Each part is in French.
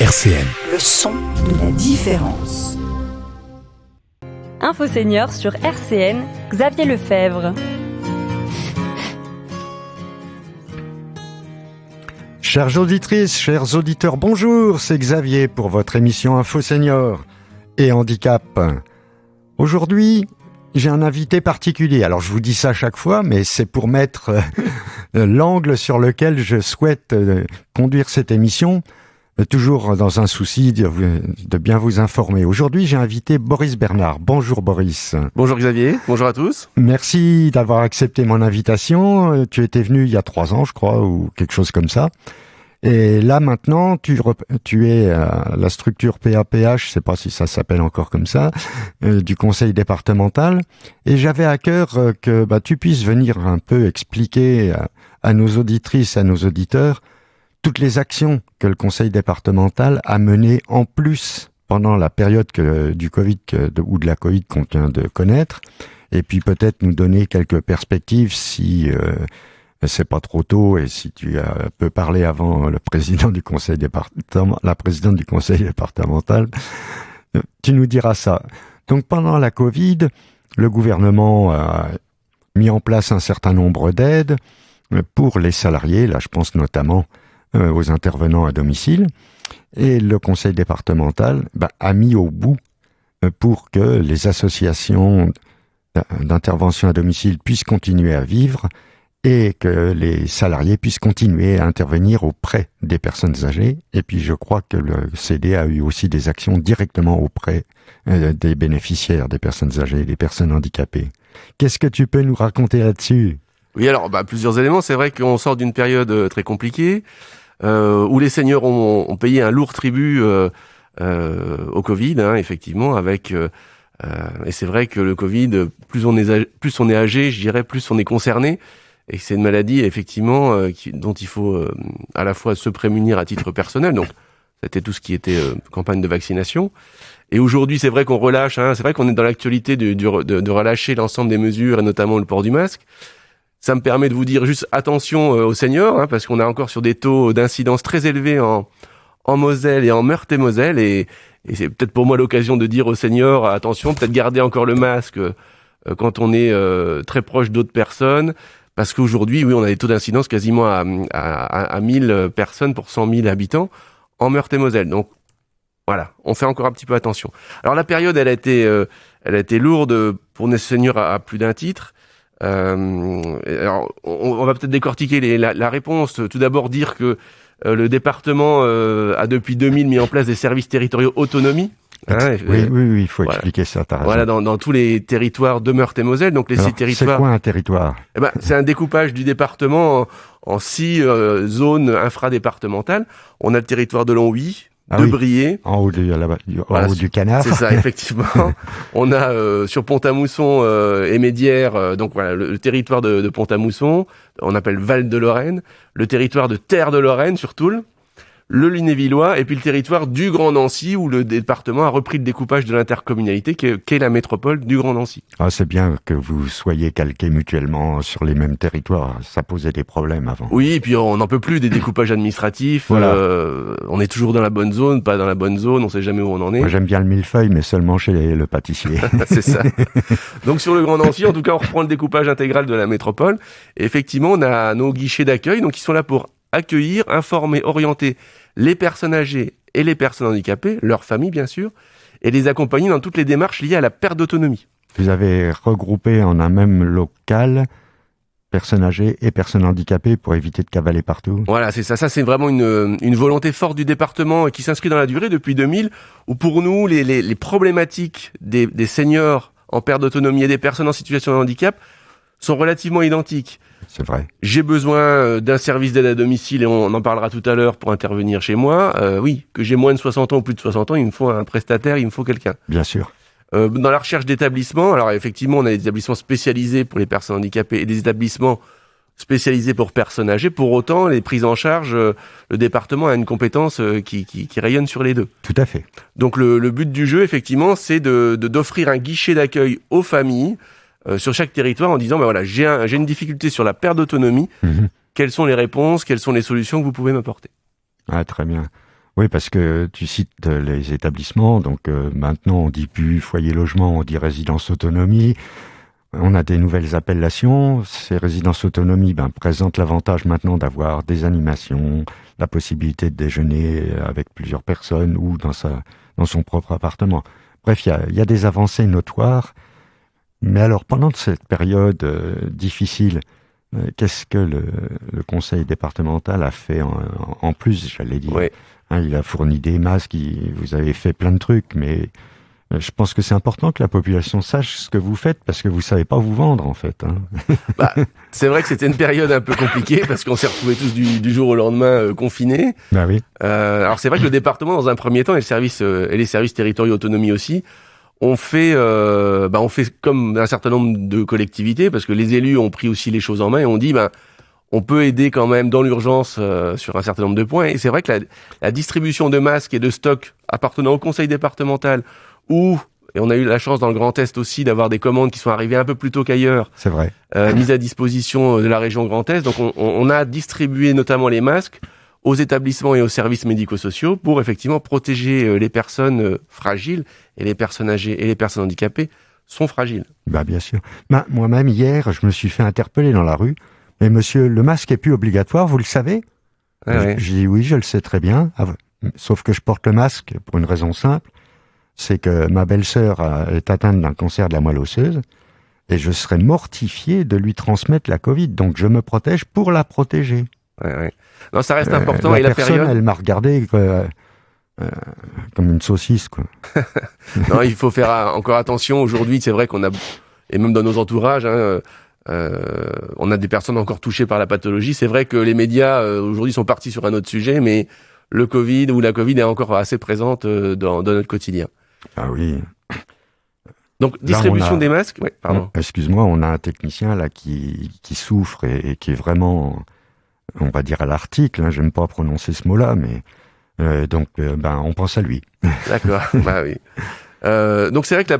RCN. Le son de la différence. Info Senior sur RCN, Xavier Lefebvre. Chères auditrices, chers auditeurs, bonjour, c'est Xavier pour votre émission Info Senior et Handicap. Aujourd'hui, j'ai un invité particulier. Alors je vous dis ça à chaque fois, mais c'est pour mettre l'angle sur lequel je souhaite conduire cette émission, toujours dans un souci de bien vous informer. Aujourd'hui, j'ai invité Boris Bernard. Bonjour Boris. Bonjour Xavier, bonjour à tous. Merci d'avoir accepté mon invitation. Tu étais venu il y a 3 ans, je crois, ou quelque chose comme ça. Et là maintenant, tu es à la structure PAPH, je sais pas si ça s'appelle encore comme ça, du conseil départemental. Et j'avais à cœur que tu puisses venir un peu expliquer à nos auditrices, à nos auditeurs, toutes les actions que le conseil départemental a menées en plus pendant la période du Covid ou de la Covid qu'on vient de connaître. Et puis peut-être nous donner quelques perspectives si c'est pas trop tôt, et si tu peux parler avant la présidente du conseil départemental, tu nous diras ça. Donc pendant la Covid, le gouvernement a mis en place un certain nombre d'aides pour les salariés, là je pense notamment aux intervenants à domicile, et le conseil départemental a mis au bout pour que les associations d'intervention à domicile puissent continuer à vivre et que les salariés puissent continuer à intervenir auprès des personnes âgées. Et puis je crois que le CD a eu aussi des actions directement auprès des bénéficiaires, des personnes âgées, des personnes handicapées. Qu'est-ce que tu peux nous raconter là-dessus ? Oui, alors plusieurs éléments. C'est vrai qu'on sort d'une période très compliquée où les seniors ont payé un lourd tribut au Covid, effectivement, avec et c'est vrai que le Covid, plus on est âgé, je dirais, plus on est concerné. Et c'est une maladie, effectivement, dont il faut à la fois se prémunir à titre personnel. Donc, c'était tout ce qui était campagne de vaccination. Et aujourd'hui, c'est vrai qu'on relâche. C'est vrai qu'on est dans l'actualité de relâcher l'ensemble des mesures, et notamment le port du masque. Ça me permet de vous dire juste attention aux seniors, parce qu'on est encore sur des taux d'incidence très élevés en Moselle et en Meurthe-et-Moselle. Et c'est peut-être pour moi l'occasion de dire aux seniors, attention, peut-être garder encore le masque quand on est très proche d'autres personnes. Parce qu'aujourd'hui, oui, on a des taux d'incidence quasiment à 1000 personnes pour 100 000 habitants en Meurthe-et-Moselle. Donc, voilà, on fait encore un petit peu attention. Alors, la période, elle a été lourde pour les seniors à plus d'un titre. Alors, on va peut-être décortiquer la réponse. Tout d'abord, dire que le département a depuis 2000 mis en place des services territoriaux autonomie. Oui, il faut expliquer ça, t'as raison. Voilà, dans tous les territoires de Meurthe-et-Moselle. Donc, Alors, 6 territoires. C'est quoi un territoire ? C'est un découpage du département en 6 zones infradépartementales. On a le territoire de Longwy, de Briey. En haut du canard. C'est ça, effectivement. On a sur Pont-à-Mousson et Médières, donc voilà, le territoire de Pont-à-Mousson, on appelle Val-de-Lorraine, le territoire de Terre-de-Lorraine sur Toul, le Lunévillois, et puis le territoire du Grand Nancy, où le département a repris le découpage de l'intercommunalité, qu'est la métropole du Grand Nancy. C'est bien que vous soyez calqués mutuellement sur les mêmes territoires. Ça posait des problèmes avant. Oui, et puis on n'en peut plus des découpages administratifs. Voilà. On est toujours dans la bonne zone, pas dans la bonne zone, on sait jamais où on en est. Moi, j'aime bien le millefeuille, mais seulement chez le pâtissier. C'est ça. Donc sur le Grand Nancy, en tout cas, on reprend le découpage intégral de la métropole. Et effectivement, on a nos guichets d'accueil, donc ils sont là pour accueillir, informer, orienter les personnes âgées et les personnes handicapées, leurs familles bien sûr, et les accompagner dans toutes les démarches liées à la perte d'autonomie. Vous avez regroupé en un même local personnes âgées et personnes handicapées pour éviter de cavaler partout. Voilà, c'est ça. Ça, c'est vraiment une volonté forte du département qui s'inscrit dans la durée depuis 2000, où pour nous, les problématiques des seniors en perte d'autonomie et des personnes en situation de handicap sont relativement identiques. C'est vrai. J'ai besoin d'un service d'aide à domicile, et on en parlera tout à l'heure, pour intervenir chez moi. Oui, que j'ai moins de 60 ans ou plus de 60 ans, il me faut un prestataire, il me faut quelqu'un. Bien sûr. Dans la recherche d'établissements, alors effectivement, on a des établissements spécialisés pour les personnes handicapées et des établissements spécialisés pour personnes âgées. Pour autant, les prises en charge, le département a une compétence qui rayonne sur les deux. Tout à fait. Donc le but du jeu, effectivement, c'est d'offrir un guichet d'accueil aux familles sur chaque territoire en disant voilà, j'ai une difficulté sur la perte d'autonomie. Quelles sont les réponses, quelles sont les solutions que vous pouvez m'apporter? Très bien. Oui, parce que tu cites les établissements, donc maintenant on dit plus foyer logement, on dit résidence autonomie. On a des nouvelles appellations. Ces résidences autonomie présentent l'avantage maintenant d'avoir des animations, la possibilité de déjeuner avec plusieurs personnes ou dans son propre appartement. Bref, il y a des avancées notoires. Mais alors, pendant cette période difficile, qu'est-ce que le conseil départemental a fait en plus, j'allais dire? Oui. Il a fourni des masques, vous avez fait plein de trucs, mais je pense que c'est important que la population sache ce que vous faites, parce que vous savez pas vous vendre, en fait. C'est vrai que c'était une période un peu compliquée, parce qu'on s'est retrouvés tous du jour au lendemain confinés. Bah oui. Alors c'est vrai que le département, dans un premier temps, et les services territoriaux autonomie aussi, on fait comme un certain nombre de collectivités, parce que les élus ont pris aussi les choses en main et on dit, on peut aider quand même dans l'urgence sur un certain nombre de points. Et c'est vrai que la distribution de masques et de stocks appartenant au conseil départemental, et on a eu la chance dans le Grand Est aussi d'avoir des commandes qui sont arrivées un peu plus tôt qu'ailleurs, c'est vrai, mises à disposition de la région Grand Est. Donc on a distribué notamment les masques aux établissements et aux services médico-sociaux pour effectivement protéger les personnes fragiles, et les personnes âgées et les personnes handicapées sont fragiles. Bien sûr. Moi-même, hier, je me suis fait interpeller dans la rue. Mais monsieur, le masque est plus obligatoire, vous le savez? Ouais. J'ai dit oui, je le sais très bien. Sauf que je porte le masque pour une raison simple. C'est que ma belle-sœur est atteinte d'un cancer de la moelle osseuse et je serais mortifié de lui transmettre la Covid. Donc je me protège pour la protéger. Ouais. Non, ça reste important. La et la personne, période, elle m'a regardé comme une saucisse, quoi. Non, il faut faire encore attention. Aujourd'hui, c'est vrai qu'on a, et même dans nos entourages, on a des personnes encore touchées par la pathologie. C'est vrai que les médias aujourd'hui sont partis sur un autre sujet, mais le Covid ou la Covid est encore assez présente dans notre quotidien. Ah oui. Donc, distribution des masques. Oui, pardon. Excuse-moi, on a un technicien là qui souffre et qui est vraiment, on va dire à l'article. J'aime pas prononcer ce mot-là, mais on pense à lui. D'accord. Oui. Donc c'est vrai que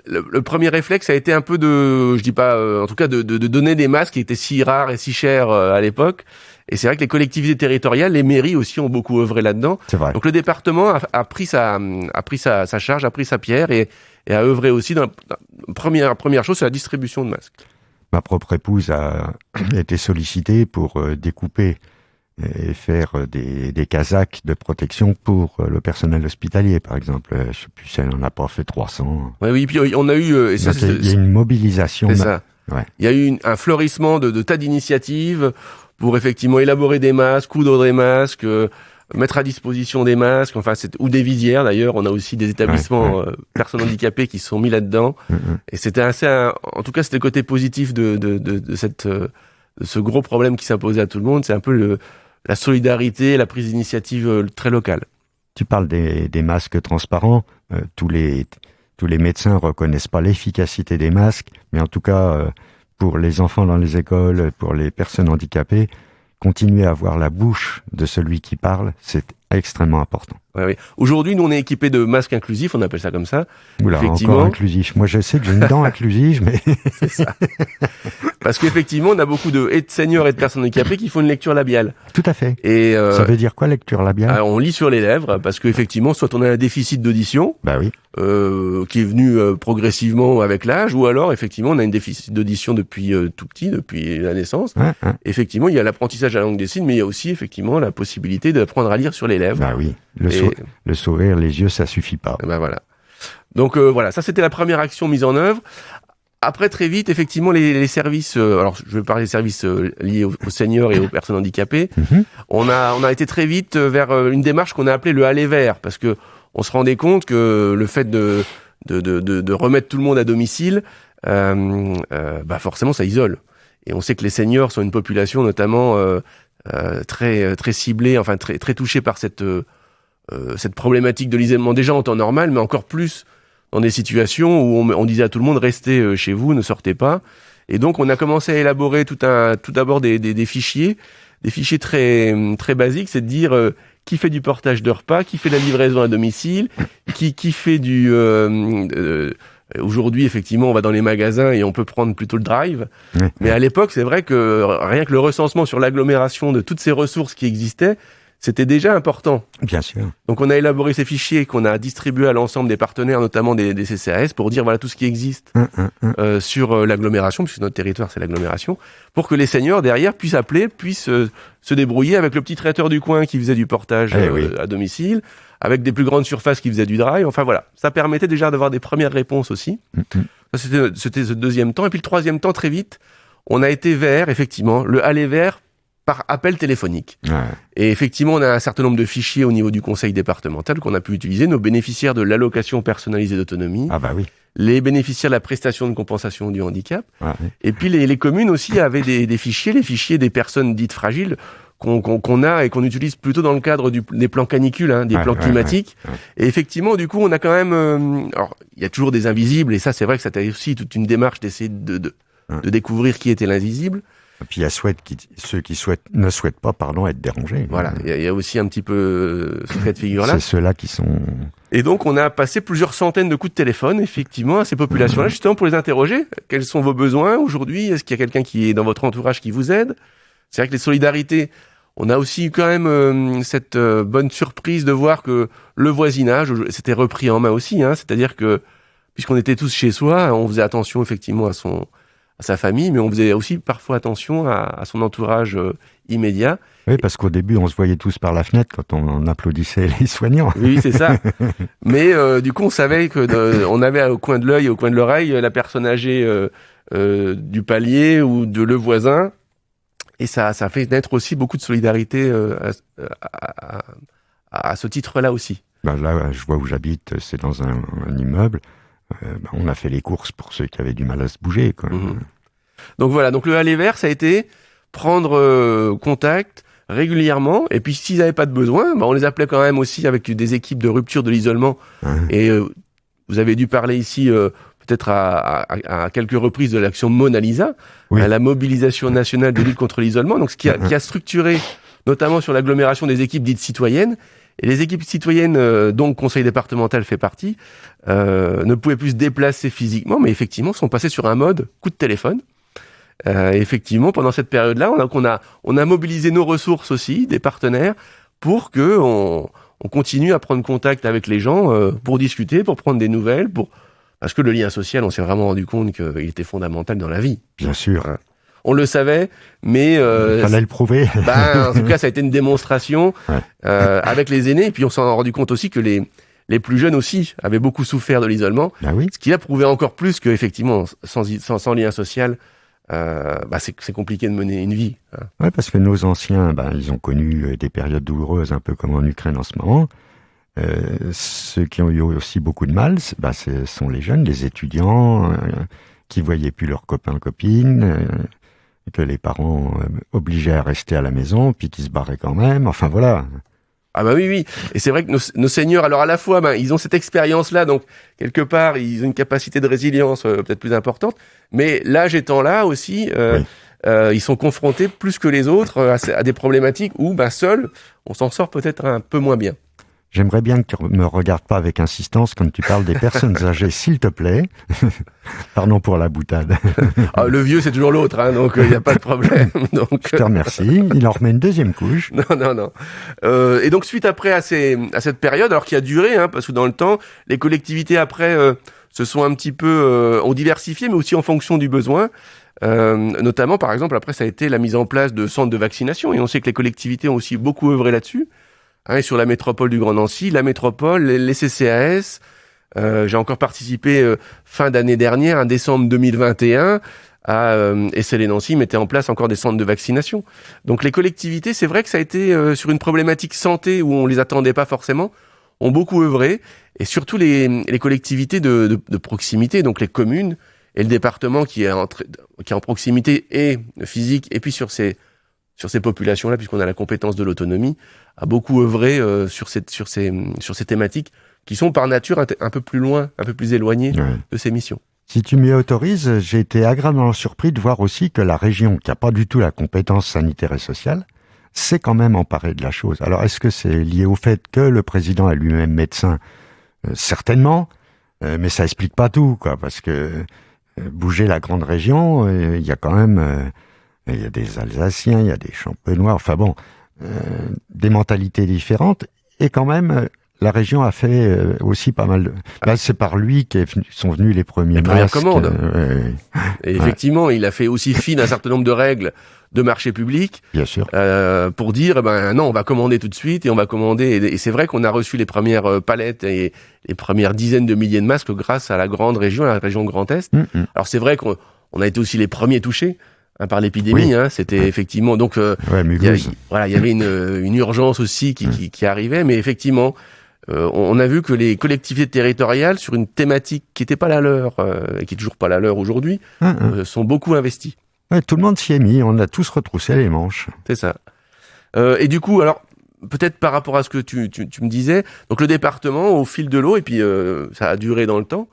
le premier réflexe a été un peu en tout cas de donner des masques qui étaient si rares et si chers à l'époque. Et c'est vrai que les collectivités territoriales, les mairies aussi ont beaucoup œuvré là-dedans. C'est vrai. Donc le département a pris sa charge, a pris sa pierre et a œuvré aussi dans première chose, c'est la distribution de masques. Ma propre épouse a été sollicitée pour découper et faire des casaques de protection pour le personnel hospitalier, par exemple. Je sais plus si elle n'en a pas fait 300. Oui, puis on a eu... il y a une mobilisation. C'est ça. Ouais. Il y a eu un fleurissement de tas d'initiatives pour effectivement élaborer des masques, coudre des masques, mettre à disposition des masques, ou des visières d'ailleurs. On a aussi des établissements personnes handicapées qui se sont mis là-dedans. Et c'était en tout cas, c'était le côté positif de ce gros problème qui s'imposait à tout le monde. C'est un peu la solidarité, la prise d'initiative très locale. Tu parles des masques transparents. Tous les médecins reconnaissent pas l'efficacité des masques, mais en tout cas, pour les enfants dans les écoles, pour les personnes handicapées, continuer à voir la bouche de celui qui parle, c'est extrêmement important. Oui. Aujourd'hui, nous, on est équipés de masques inclusifs, on appelle ça comme ça. Oula, effectivement. Encore inclusif. Moi, je sais que j'ai une dent inclusive, mais... C'est ça. Parce qu'effectivement, on a beaucoup de seniors et de personnes handicapées qui font une lecture labiale. Tout à fait. Et ça veut dire quoi, lecture labiale? On lit sur les lèvres, parce qu'effectivement, soit on a un déficit d'audition, oui. Qui est venu progressivement avec l'âge, ou alors, effectivement, on a un déficit d'audition depuis tout petit, depuis la naissance. Effectivement, il y a l'apprentissage à la langue des signes, mais il y a aussi, effectivement, la possibilité d'apprendre à lire sur les lèvres. Oui. Le sourire, les yeux, ça suffit pas. Voilà. Donc voilà, ça c'était la première action mise en œuvre. Après, très vite, effectivement, les services, alors je vais parler des services liés aux seniors et aux personnes handicapées. On a été très vite vers une démarche qu'on a appelée le aller vers, parce que on se rendait compte que le fait de remettre tout le monde à domicile, forcément ça isole. Et on sait que les seniors sont une population notamment très très ciblée, très très touchée par cette problématique de l'isolement déjà en temps normal, mais encore plus dans des situations où on disait à tout le monde restez chez vous, ne sortez pas. Et donc on a commencé à élaborer tout d'abord des fichiers très très basiques, c'est de dire qui fait du portage de repas, qui fait la livraison à domicile, qui fait aujourd'hui, effectivement, on va dans les magasins et on peut prendre plutôt le drive. Mais à l'époque, c'est vrai que rien que le recensement sur l'agglomération de toutes ces ressources qui existaient, c'était déjà important. Bien sûr. Donc on a élaboré ces fichiers qu'on a distribués à l'ensemble des partenaires, notamment des CCAS, pour dire voilà tout ce qui existe sur l'agglomération, puisque notre territoire c'est l'agglomération, pour que les seniors derrière puissent appeler, puissent se débrouiller avec le petit traiteur du coin qui faisait du portage à domicile, avec des plus grandes surfaces qui faisaient du drive. Enfin voilà, ça permettait déjà d'avoir des premières réponses aussi. Ça, c'était ce deuxième temps. Et puis le troisième temps, très vite, on a été vers, effectivement, le aller vers par appel téléphonique. Ouais. Et effectivement, on a un certain nombre de fichiers au niveau du conseil départemental qu'on a pu utiliser. Nos bénéficiaires de l'allocation personnalisée d'autonomie, Ah bah oui. les bénéficiaires de la prestation de compensation du handicap. Ouais. Et puis les communes aussi avaient des fichiers, les fichiers des personnes dites fragiles qu'on a et qu'on utilise plutôt dans le cadre des plans canicules, des plans climatiques. Ouais. Et effectivement, du coup, on a quand même... alors, il y a toujours des invisibles, et ça, c'est vrai que ça a aussi toute une démarche d'essayer de découvrir qui était l'invisible. Et puis il y a ceux qui ne souhaitent pas, être dérangés. Voilà, il y a aussi un petit peu ce cas de figure-là. C'est ceux-là qui sont... Et donc, on a passé plusieurs centaines de coups de téléphone, effectivement, à ces populations-là, justement pour les interroger. Quels sont vos besoins aujourd'hui? Est-ce qu'il y a quelqu'un qui est dans votre entourage qui vous aide? C'est vrai que les solidarités, on a aussi eu quand même cette bonne surprise de voir que le voisinage, c'était repris en main aussi. C'est-à-dire que, puisqu'on était tous chez soi, on faisait attention effectivement à sa famille, mais on faisait aussi parfois attention à son entourage immédiat. Oui, parce qu'au début, on se voyait tous par la fenêtre quand on applaudissait les soignants. Oui, c'est ça. Mais du coup, on savait que on avait au coin de l'œil, au coin de l'oreille, la personne âgée du palier ou de le voisin. Et ça fait naître aussi beaucoup de solidarité à ce titre-là aussi. Ben là, je vois où j'habite, c'est dans un immeuble. On a fait les courses pour ceux qui avaient du mal à se bouger, quoi. Donc voilà, donc le aller vers, ça a été prendre contact régulièrement, et puis s'ils n'avaient pas de besoin, on les appelait quand même aussi avec des équipes de rupture de l'isolement. Et vous avez dû parler ici peut-être à quelques reprises de l'action Mona Lisa, à la mobilisation nationale de lutte contre l'isolement, donc qui a structuré notamment sur l'agglomération des équipes dites citoyennes. Et les équipes citoyennes, dont le conseil départemental fait partie, ne pouvaient plus se déplacer physiquement, mais effectivement sont passées sur un mode coup de téléphone. Effectivement, pendant cette période-là, on a mobilisé nos ressources aussi, des partenaires, pour que on continue à prendre contact avec les gens, pour discuter, pour prendre des nouvelles, parce que le lien social, on s'est vraiment rendu compte qu'il était fondamental dans la vie. Bien sûr. On le savait, mais... fallait le prouver. En tout cas, ça a été une démonstration avec les aînés. Et puis, on s'en a rendu compte aussi que les plus jeunes aussi avaient beaucoup souffert de l'isolement. Ce qui a prouvé encore plus que, effectivement, sans lien social, c'est compliqué de mener une vie. Ouais, parce que nos anciens, ils ont connu des périodes douloureuses, un peu comme en Ukraine en ce moment. Ceux qui ont eu aussi beaucoup de mal, ce sont les jeunes, les étudiants, qui voyaient plus leurs copains, copines, que les parents obligeaient à rester à la maison, puis qui se barraient quand même. Enfin, voilà. Ah oui. Et c'est vrai que nos seniors, alors à la fois, ils ont cette expérience-là, donc quelque part, ils ont une capacité de résilience peut-être plus importante, mais l'âge étant là aussi, ils sont confrontés plus que les autres à des problématiques où, seuls, on s'en sort peut-être un peu moins bien. J'aimerais bien que tu ne me regardes pas avec insistance quand tu parles des personnes âgées, s'il te plaît. Pardon pour la boutade. Le vieux, c'est toujours l'autre, donc il n'y a pas de problème. Donc, je te remercie. Il en remet une deuxième couche. Non. Et donc, suite après à cette période, alors qui a duré, parce que dans le temps, les collectivités après se sont un petit peu ont diversifié, mais aussi en fonction du besoin. Notamment, par exemple, après, ça a été la mise en place de centres de vaccination. Et on sait que les collectivités ont aussi beaucoup œuvré là-dessus. Et sur la métropole du Grand Nancy, la métropole, les CCAS. J'ai encore participé fin d'année dernière, décembre 2021, à Essel-et-Nancy mettait en place encore des centres de vaccination. Donc les collectivités, c'est vrai que ça a été sur une problématique santé où on les attendait pas forcément, ont beaucoup œuvré, et surtout les collectivités de proximité, donc les communes et le département qui est en proximité et physique, et puis sur ces populations-là, puisqu'on a la compétence de l'autonomie, a beaucoup œuvré sur ces thématiques qui sont par nature un peu plus loin, un peu plus éloignées de ces missions. Si tu m'y autorises, j'ai été agréablement surpris de voir aussi que la région, qui n'a pas du tout la compétence sanitaire et sociale, s'est quand même emparée de la chose. Alors, est-ce que c'est lié au fait que le président est lui-même médecin? Certainement, mais ça explique pas tout, quoi, parce que bouger la grande région, il y a quand même... il y a des Alsaciens, il y a des Champenois, enfin bon, des mentalités différentes, et quand même, la région a fait aussi pas mal. Là, c'est par lui sont venus les premiers masques. Commandes. Et effectivement, il a fait aussi fi d'un certain nombre de règles de marché public. Bien sûr. Pour dire, non, on va commander tout de suite et on va commander. Et c'est vrai qu'on a reçu les premières palettes et les premières dizaines de milliers de masques grâce à la grande région, la région Grand Est. Alors c'est vrai qu'on a été aussi les premiers touchés par l'épidémie. Oui. C'était effectivement donc. Il y avait une urgence aussi qui arrivait, mais effectivement. On a vu que les collectivités territoriales, sur une thématique qui n'était pas la leur, et qui est toujours pas la leur aujourd'hui, sont beaucoup investies. Ouais, tout le monde s'y est mis, on a tous retroussé les manches. C'est ça. Et du coup, alors, peut-être par rapport à ce que tu me disais, donc le département, au fil de l'eau, et puis ça a duré dans le temps,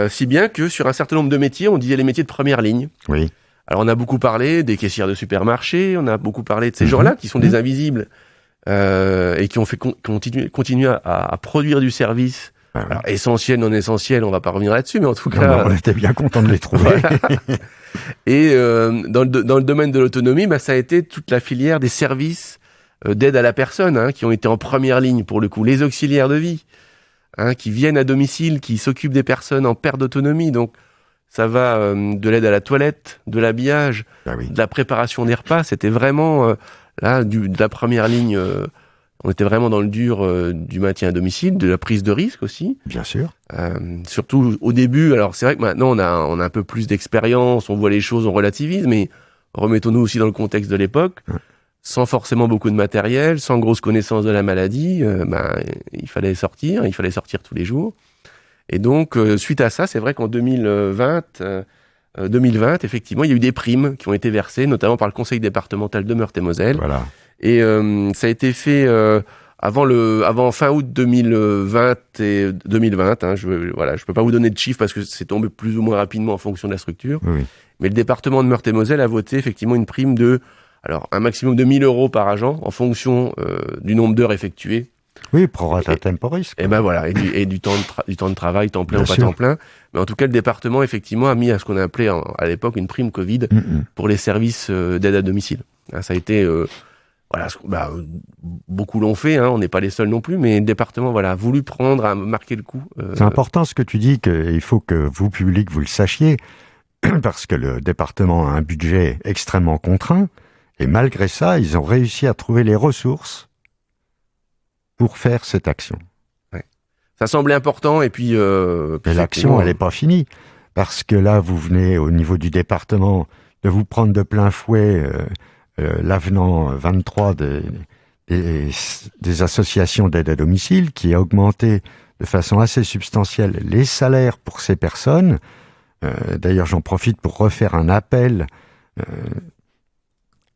si bien que sur un certain nombre de métiers, on disait les métiers de première ligne. Oui. Alors on a beaucoup parlé des caissières de supermarché, on a beaucoup parlé de ces gens-là qui sont des invisibles, et qui ont fait continuer à produire du service. Alors, essentiel, non essentiel, on va pas revenir là-dessus, mais en tout cas... on était bien content de les trouver. Voilà. Et dans le domaine de l'autonomie, ça a été toute la filière des services d'aide à la personne, qui ont été en première ligne pour le coup. Les auxiliaires de vie, qui viennent à domicile, qui s'occupent des personnes en perte d'autonomie. Donc, ça va de l'aide à la toilette, de l'habillage, de la préparation des repas. C'était vraiment... de la première ligne, on était vraiment dans le dur du maintien à domicile, de la prise de risque aussi. Bien sûr. Surtout au début. Alors c'est vrai que maintenant on a un peu plus d'expérience, on voit les choses, on relativise, mais remettons-nous aussi dans le contexte de l'époque, sans forcément beaucoup de matériel, sans grosse connaissance de la maladie. Il fallait sortir tous les jours. Et donc suite à ça, c'est vrai qu'en 2020, effectivement, il y a eu des primes qui ont été versées, notamment par le conseil départemental de Meurthe-et-Moselle. Voilà. Et ça a été fait avant fin août 2020 et 2020. Je peux pas vous donner de chiffres parce que c'est tombé plus ou moins rapidement en fonction de la structure. Oui. Mais le département de Meurthe-et-Moselle a voté effectivement une prime un maximum de 1 000 euros par agent en fonction du nombre d'heures effectuées. Oui, prorata temporis. Et du temps de travail, temps plein ou pas temps plein. Mais en tout cas, le département, effectivement, a mis à ce qu'on a appelé à l'époque une prime Covid pour les services d'aide à domicile. Ça a été, beaucoup l'ont fait, on n'est pas les seuls non plus, mais le département, a voulu à marquer le coup. C'est important ce que tu dis, qu'il faut que vous, public, vous le sachiez, parce que le département a un budget extrêmement contraint, et malgré ça, ils ont réussi à trouver les ressources pour faire cette action. Ouais. Ça semblait important, et puis... Mais l'action, elle n'est pas finie, parce que là, vous venez, au niveau du département, de vous prendre de plein fouet l'avenant 23 des associations d'aide à domicile, qui a augmenté de façon assez substantielle les salaires pour ces personnes. D'ailleurs, j'en profite pour refaire un appel.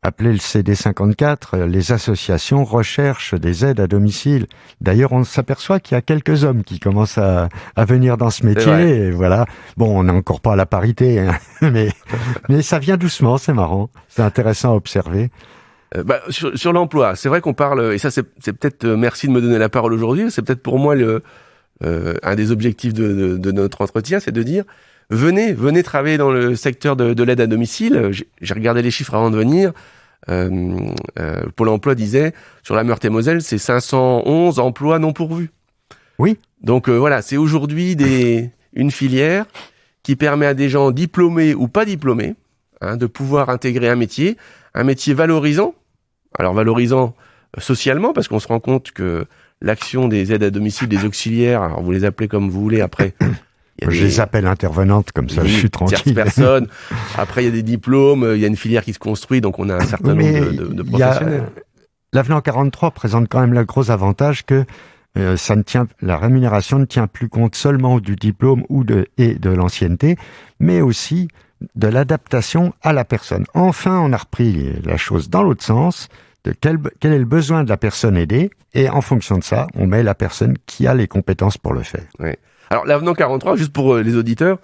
Appelez le CD54, les associations recherchent des aides à domicile. D'ailleurs, on s'aperçoit qu'il y a quelques hommes qui commencent à venir dans ce métier. Et voilà. Bon, on n'est encore pas à la parité, mais ça vient doucement, c'est marrant. C'est intéressant à observer. Sur l'emploi, c'est vrai qu'on parle, et ça c'est peut-être, merci de me donner la parole aujourd'hui, c'est peut-être pour moi un des objectifs de notre entretien, c'est de dire, venez travailler dans le secteur de l'aide à domicile. J'ai regardé les chiffres avant de venir. Pôle emploi disait, sur la Meurthe-et-Moselle, c'est 511 emplois non pourvus. Oui. Donc c'est aujourd'hui une filière qui permet à des gens diplômés ou pas diplômés de pouvoir intégrer un métier valorisant. Alors valorisant socialement, parce qu'on se rend compte que l'action des aides à domicile, des auxiliaires, alors vous les appelez comme vous voulez, après... Je les appelle intervenantes, comme ça je suis tranquille. Personnes. Après, il y a des diplômes, il y a une filière qui se construit, donc on a un certain nombre de professionnels. L'avenant 43 présente quand même le gros avantage que la rémunération ne tient plus compte seulement du diplôme et de l'ancienneté, mais aussi de l'adaptation à la personne. Enfin, on a repris la chose dans l'autre sens, de quel est le besoin de la personne aidée, et en fonction de ça, on met la personne qui a les compétences pour le faire. Oui. Alors, l'avenant 43, juste pour les auditeurs,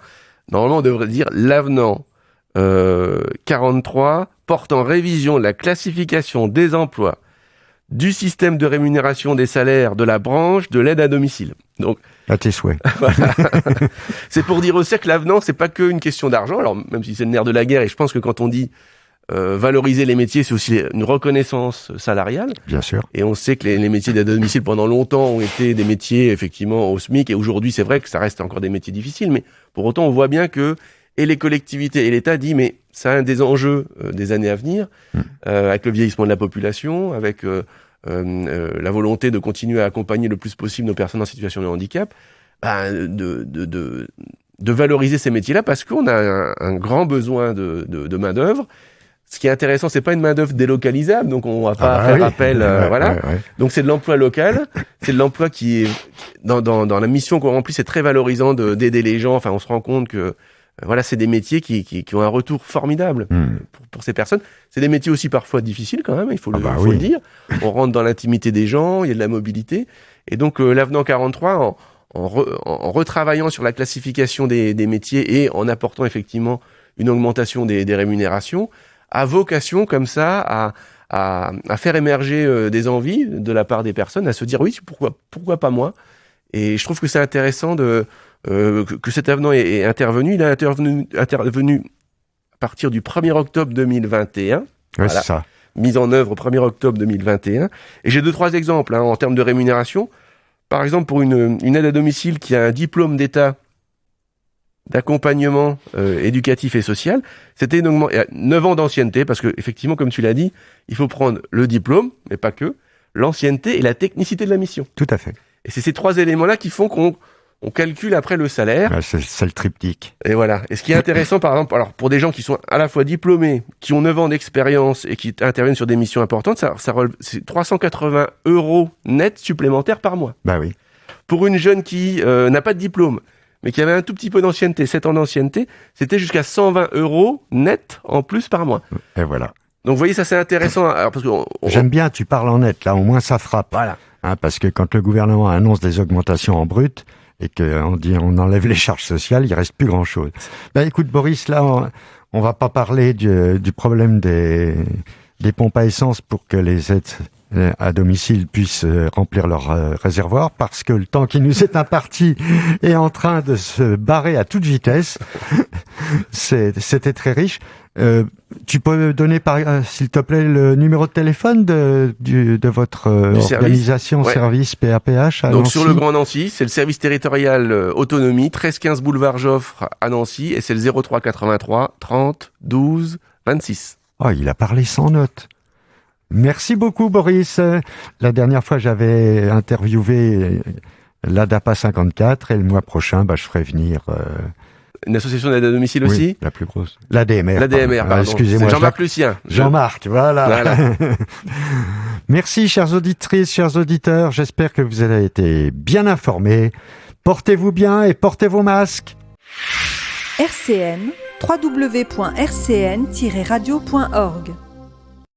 normalement, on devrait dire l'avenant 43 porte en révision la classification des emplois du système de rémunération des salaires de la branche de l'aide à domicile. Donc, à tes souhaits. Voilà. C'est pour dire aussi que l'avenant, c'est pas qu'une question d'argent. Alors, même si c'est le nerf de la guerre, et je pense que quand on dit valoriser les métiers, c'est aussi une reconnaissance salariale. Bien sûr. Et on sait que les métiers d'aide à domicile pendant longtemps ont été des métiers effectivement au SMIC. Et aujourd'hui, c'est vrai que ça reste encore des métiers difficiles. Mais pour autant, on voit bien que et les collectivités et l'État dit mais ça a un des enjeux des années à venir, avec le vieillissement de la population, avec la volonté de continuer à accompagner le plus possible nos personnes en situation de handicap, de valoriser ces métiers-là parce qu'on a un grand besoin de main-d'œuvre. Ce qui est intéressant, c'est pas une main-d'œuvre délocalisable, donc on va pas faire appel, voilà. Ouais. Donc c'est de l'emploi local, c'est de l'emploi qui est dans la mission qu'on remplit, c'est très valorisant d'aider les gens. Enfin, on se rend compte que voilà, c'est des métiers qui ont un retour formidable pour ces personnes. C'est des métiers aussi parfois difficiles quand même, il faut le dire. On rentre dans l'intimité des gens, il y a de la mobilité, et donc l'avenant 43 en retravaillant sur la classification des métiers et en apportant effectivement une augmentation des rémunérations, a vocation comme ça à faire émerger des envies de la part des personnes, à se dire oui, pourquoi pas moi. Et je trouve que c'est intéressant que cet avenant est intervenu. Il est intervenu à partir du 1er octobre 2021. Oui, voilà. C'est ça. Mise en œuvre au 1er octobre 2021. Et j'ai 2-3 exemples en termes de rémunération. Par exemple, pour une aide à domicile qui a un diplôme d'État d'accompagnement éducatif et social, c'était 9 ans d'ancienneté, parce que effectivement, comme tu l'as dit, il faut prendre le diplôme, mais pas que, l'ancienneté et la technicité de la mission. Tout à fait. Et c'est ces 3 éléments-là qui font qu'on calcule après le salaire. Ouais, c'est le triptyque. Et voilà. Et ce qui est intéressant, par exemple, alors pour des gens qui sont à la fois diplômés, qui ont 9 ans d'expérience et qui interviennent sur des missions importantes, c'est 380 € net supplémentaires par mois. Bah oui. Pour une jeune qui n'a pas de diplôme, mais qui avait un tout petit peu d'ancienneté, 7 ans d'ancienneté, c'était jusqu'à 120 € net en plus par mois. Et voilà. Donc vous voyez, ça c'est intéressant. Alors, parce que j'aime bien, tu parles en net, là au moins ça frappe. Voilà. Hein, parce que quand le gouvernement annonce des augmentations en brut et qu'on dit on enlève les charges sociales, il reste plus grand-chose. Ben écoute Boris, là on va pas parler du problème des pompes à essence pour que les aides à domicile puissent remplir leur réservoir, parce que le temps qui nous est imparti est en train de se barrer à toute vitesse. C'était très riche. Tu peux donner, s'il te plaît, le numéro de téléphone de votre organisation service PAPH à donc Nancy. Sur le Grand Nancy, c'est le service territorial autonomie, 13-15 boulevard Joffre à Nancy, et c'est le 03 83 30 12 26. Oh, il a parlé sans note. Merci beaucoup, Boris. La dernière fois, j'avais interviewé l'ADAPA 54 et le mois prochain, je ferai venir... Une association d'aide à domicile aussi ? Oui, la plus grosse. L'ADMR. L'ADMR, pardon. Excusez-moi. C'est Jean-Marc Lucien. Jean-Marc, voilà. Merci, chères auditrices, chers auditeurs. J'espère que vous avez été bien informés. Portez-vous bien et portez vos masques. RCN, www.rcn-radio.org